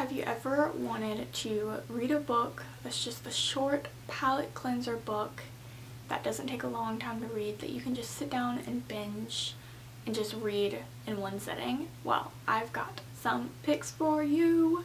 have you ever wanted to read a book that's just a short palate cleanser book that doesn't take a long time to read, that you can just sit down and binge and just read in one sitting? Well, I've got some picks for you.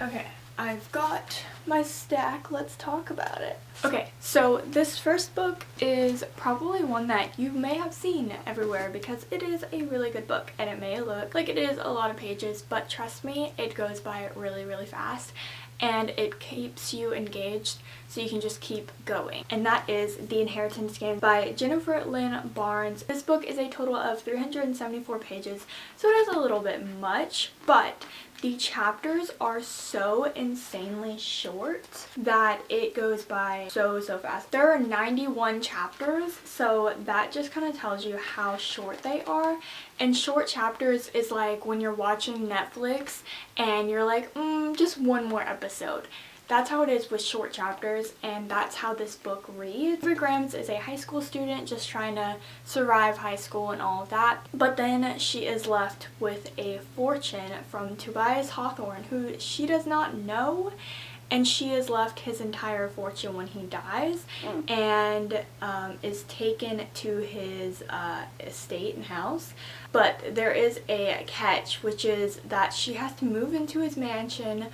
Okay, I've got my stack. Let's talk about it. Okay, so this first book is probably one that you may have seen everywhere because it is a really good book, and it may look like it is a lot of pages, but trust me, it goes by really, really fast, and it keeps you engaged so you can just keep going. And that is The Inheritance Game by Jennifer Lynn Barnes. This book is a total of 374 pages, so it is a little bit much, but the chapters are so insanely short that it goes by so fast. There are 91 chapters, so that just kind of tells you how short they are. And short chapters is like when you're watching Netflix and you're like, just one more episode. That's how it is with short chapters, and that's how this book reads. Grams is a high school student just trying to survive high school and all of that, but then she is left with a fortune from Tobias Hawthorne, who she does not know, and she is left his entire fortune when he dies, and is taken to his estate and house. But there is a catch, which is that she has to move into his mansion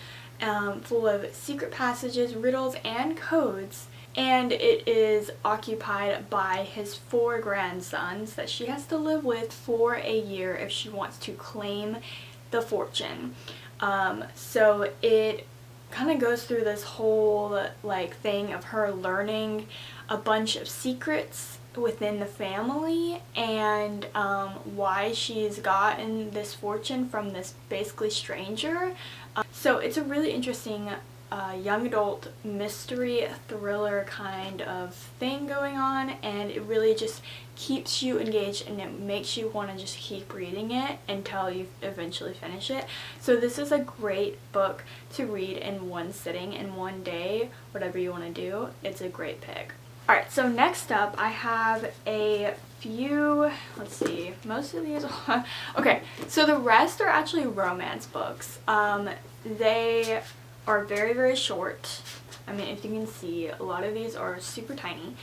full of secret passages, riddles, and codes, and it is occupied by his 4 grandsons that she has to live with for a year if she wants to claim the fortune. So it kind of goes through this whole thing of her learning a bunch of secrets within the family, and why she's gotten this fortune from this basically stranger. So it's a really interesting young adult mystery thriller kind of thing going on, and it really just keeps you engaged, and it makes you want to just keep reading it until you eventually finish it. So this is a great book to read in one sitting, in one day, whatever you want to do. It's a great pick. Alright, so next up I have a few, let's see, most of these, okay, so the rest are actually romance books. They are very short. I mean, if you can see, a lot of these are super tiny.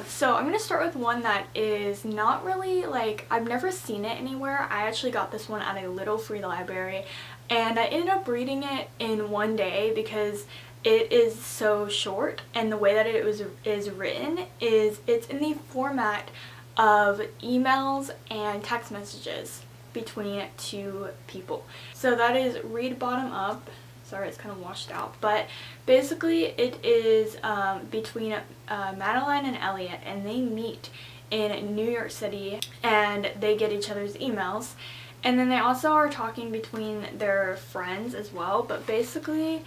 So I'm going to start with one that is not really, I've never seen it anywhere. I actually got this one at a little free library, and I ended up reading it in one day because it is so short, and the way that it is written is it's in the format of emails and text messages between 2 people. So that is Read Bottom Up. Sorry, it's kind of washed out, but basically it is between Madeline and Elliot, and they meet in New York City, and they get each other's emails, and then they also are talking between their friends as well, but basically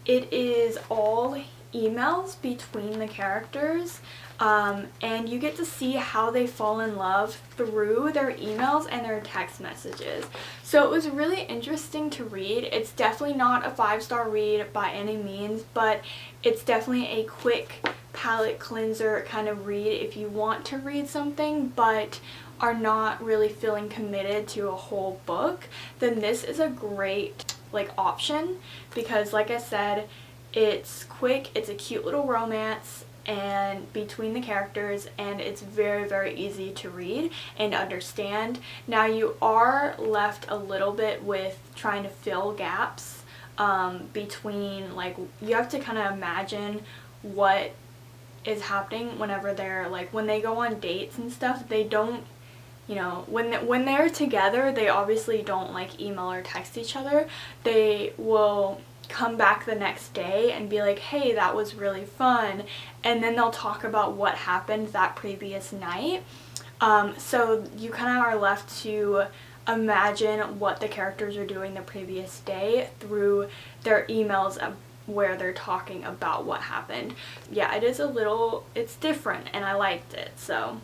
it is all emails between the characters, and you get to see how they fall in love through their emails and their text messages. So it was really interesting to read. It's definitely not a 5-star read by any means, but it's definitely a quick palate cleanser kind of read if you want to read something but are not really feeling committed to a whole book. Then this is a great option, because like I said, it's quick, it's a cute little romance and between the characters, and it's very easy to read and understand. Now you are left a little bit with trying to fill gaps between, you have to kind of imagine what is happening whenever they're when they go on dates and stuff. They don't, when they're together, they obviously don't email or text each other. They will come back the next day and be like, hey, that was really fun, and then they'll talk about what happened that previous night. So you kind of are left to imagine what the characters are doing the previous day through their emails where they're talking about what happened. Yeah, it's different, and I liked it. So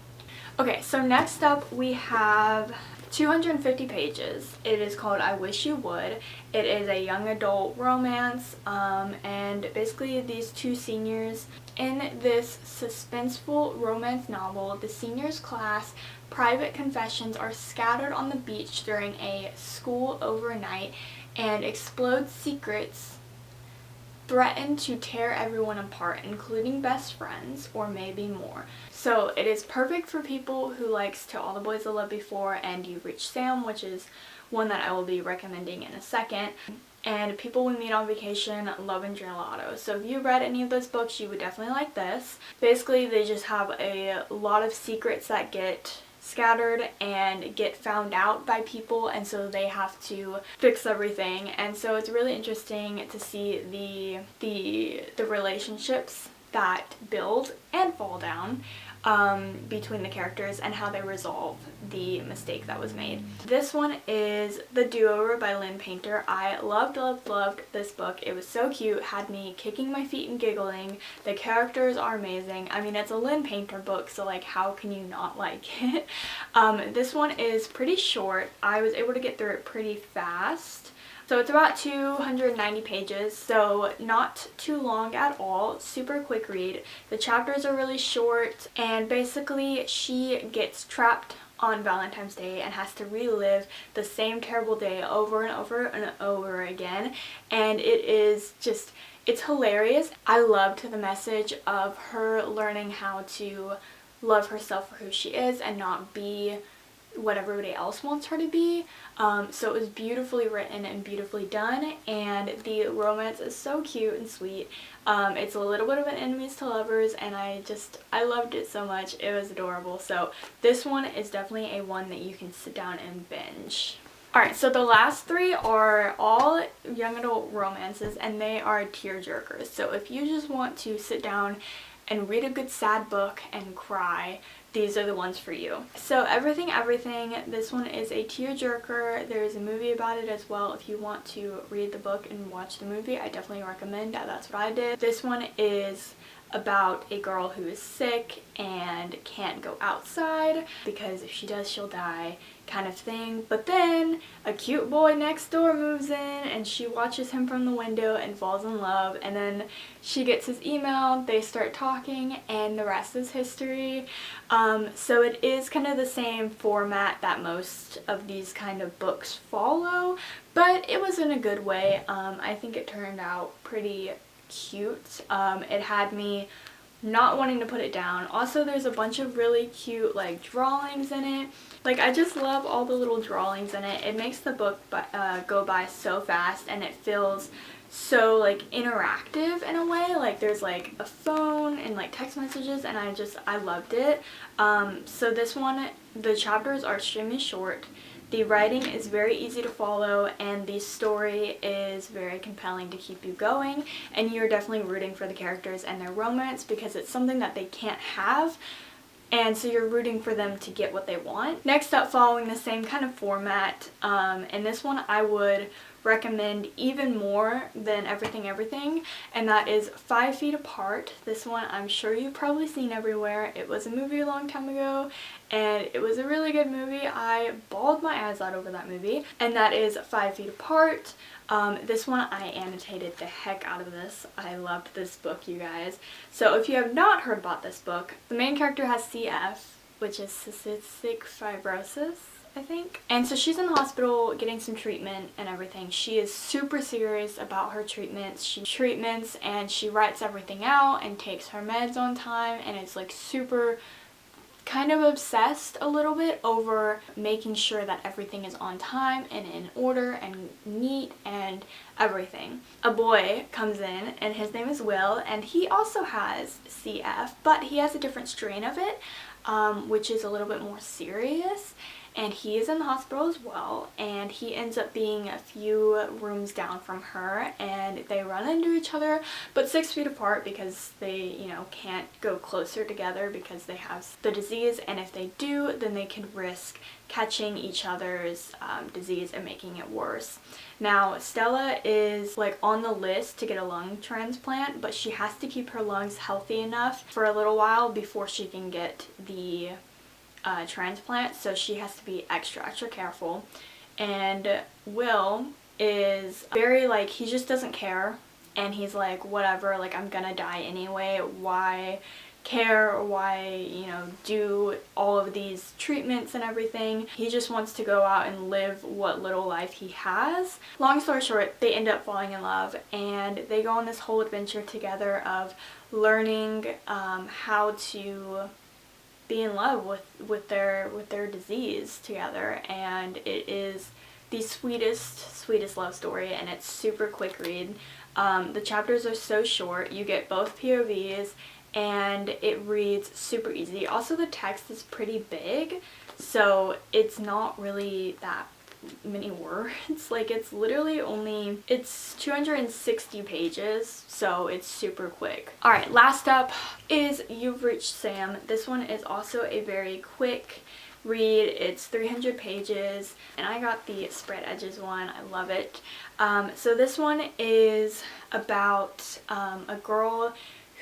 okay, so next up we have 250 pages. It is called I Wish You Would. It is a young adult romance, and basically these two seniors in this suspenseful romance novel, the seniors class private confessions are scattered on the beach during a school overnight, and explode secrets threaten to tear everyone apart, including best friends, or maybe more. So it is perfect for people who likes To All the Boys I Loved Before and You Reach Sam, which is one that I will be recommending in a second. And People We Meet on Vacation, Love and Gelato. So if you read any of those books, you would definitely like this. Basically, they just have a lot of secrets that get scattered and get found out by people, and so they have to fix everything. And so it's really interesting to see the relationships that build and fall down between the characters and how they resolve the mistake that was made. This one is The Do-Over by Lynn Painter. I loved this book. It was so cute, had me kicking my feet and giggling. The characters are amazing. I mean, it's a Lynn Painter book, so like how can you not like it? This one is pretty short. I was able to get through it pretty fast. So it's about 290 pages, so not too long at all, super quick read. The chapters are really short, and basically she gets trapped on Valentine's Day and has to relive the same terrible day over and over and over again, and it is just, it's hilarious. I loved the message of her learning how to love herself for who she is and not be what everybody else wants her to be. So it was beautifully written and beautifully done, and the romance is so cute and sweet. It's a little bit of an enemies to lovers, and I loved it so much. It was adorable. So this one is definitely a one that you can sit down and binge. Alright, so the last three are all young adult romances, and they are tearjerkers. So if you just want to sit down and read a good sad book and cry, these are the ones for you. So Everything, this one is a tearjerker. There is a movie about it as well. If you want to read the book and watch the movie, I definitely recommend that. That's what I did. This one is about a girl who is sick and can't go outside because if she does she'll die, kind of thing. But then a cute boy next door moves in and she watches him from the window and falls in love, and then she gets his email, they start talking, and the rest is history. So it is kind of the same format that most of these kind of books follow, but it was in a good way. I think it turned out pretty cute. It had me not wanting to put it down. Also, there's a bunch of really cute like drawings in it. Like, I just love all the little drawings in it. It makes the book go by so fast, and it feels so like interactive in a way. Like there's like a phone and like text messages, and I loved it. So this one, the chapters are extremely short. The writing is very easy to follow, and the story is very compelling to keep you going, and you're definitely rooting for the characters and their romance because it's something that they can't have, and so you're rooting for them to get what they want. Next up, following the same kind of format, and this one I would recommend even more than Everything, and that is 5 Feet Apart. This one I'm sure you've probably seen everywhere. It was a movie a long time ago, and it was a really good movie. I bawled my eyes out over that movie, and that is 5 Feet Apart. This one I annotated the heck out of this. I loved this book, you guys. So if you have not heard about this book, the main character has CF, which is cystic fibrosis, I think. And so she's in the hospital getting some treatment and everything. She is super serious about her treatments. And she writes everything out and takes her meds on time, and it's like super kind of obsessed a little bit over making sure that everything is on time and in order and neat and everything. A boy comes in, and his name is Will, and he also has CF, but he has a different strain of it, which is a little bit more serious. And he is in the hospital as well, and he ends up being a few rooms down from her, and they run into each other, but 6 feet apart because they, you know, can't go closer together because they have the disease, and if they do, then they can risk catching each other's disease and making it worse. Now, Stella is like on the list to get a lung transplant, but she has to keep her lungs healthy enough for a little while before she can get the transplant, so she has to be extra careful. And Will is very like, he just doesn't care, and he's like, whatever, like I'm gonna die anyway, why care, or why, you know, do all of these treatments and everything. He just wants to go out and live what little life he has. Long story short, they end up falling in love, and they go on this whole adventure together of learning how to be in love with their disease together. And it is the sweetest love story, and it's super quick read. The chapters are so short, you get both POVs, and it reads super easy. Also, the text is pretty big, so it's not really that many words. Like, it's literally only, it's 260 pages, so it's super quick. Alright, last up is You've Reached Sam. This one is also a very quick read. It's 300 pages, and I got the spread edges one. I love it. So this one is about a girl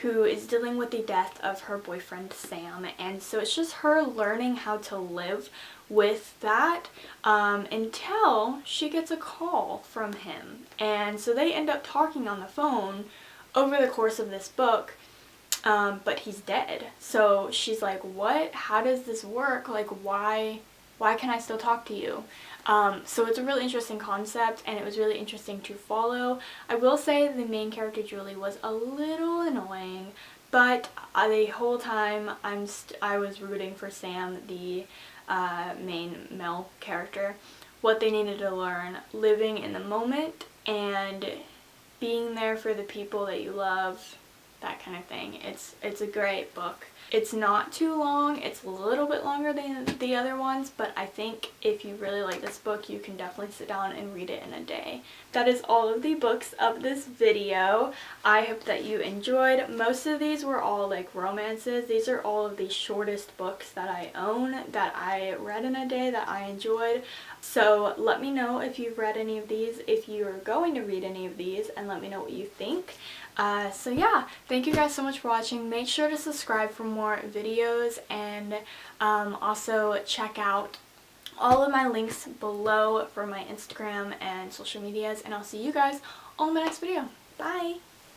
who is dealing with the death of her boyfriend Sam, and so it's just her learning how to live with that until she gets a call from him. And so they end up talking on the phone over the course of this book, but he's dead. So she's like, what? How does this work? Like, why can I still talk to you? So it's a really interesting concept, and it was really interesting to follow. I will say the main character, Julie, was a little annoying, but the whole time I was rooting for Sam, the main male character. What they needed to learn, living in the moment and being there for the people that you love, that kind of thing. It's a great book. It's not too long. It's a little bit longer than the other ones, but I think if you really like this book, you can definitely sit down and read it in a day. That is all of the books of this video. I hope that you enjoyed. Most of these were all like romances. These are all of the shortest books that I own, that I read in a day, that I enjoyed. So let me know if you've read any of these, if you're going to read any of these, and let me know what you think. So yeah, thank you guys so much for watching. Make sure to subscribe for more videos, and also check out all of my links below for my Instagram and social medias, and I'll see you guys on my next video. Bye!